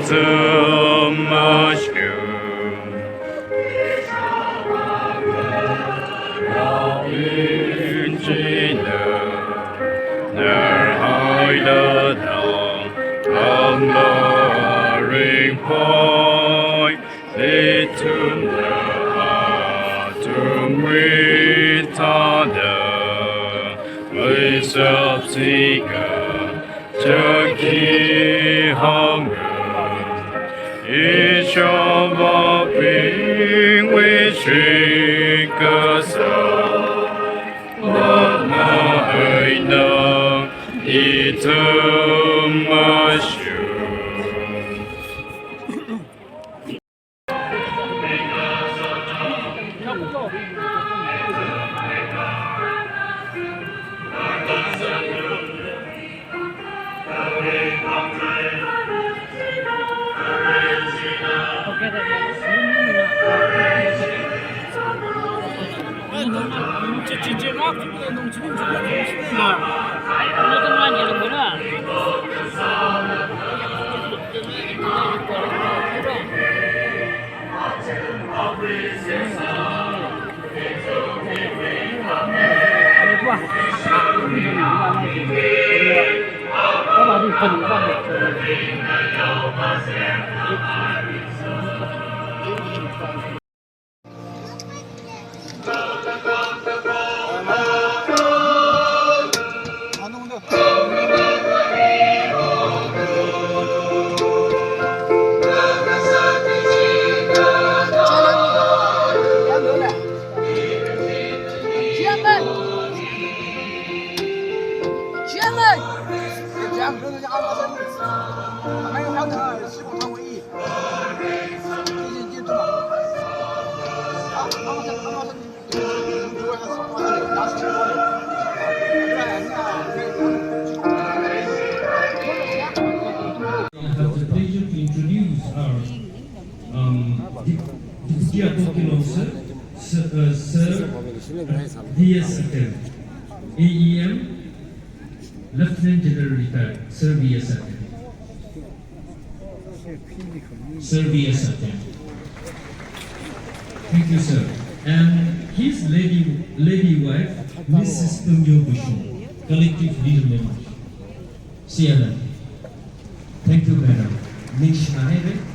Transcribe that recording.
It's a mushroom. Original. Numbering point, little to retarded, with subsequent junkie hunger. Each of our being which drink us up, but I know it's a mushroom. DS AEM Lieutenant General Retired, Sir V.S. Sir V.S. Thank you, sir. And his lady wife, Mrs. Tungyo Bushu, collective leader member. CNN. Thank you, madam. Nish Mahebe.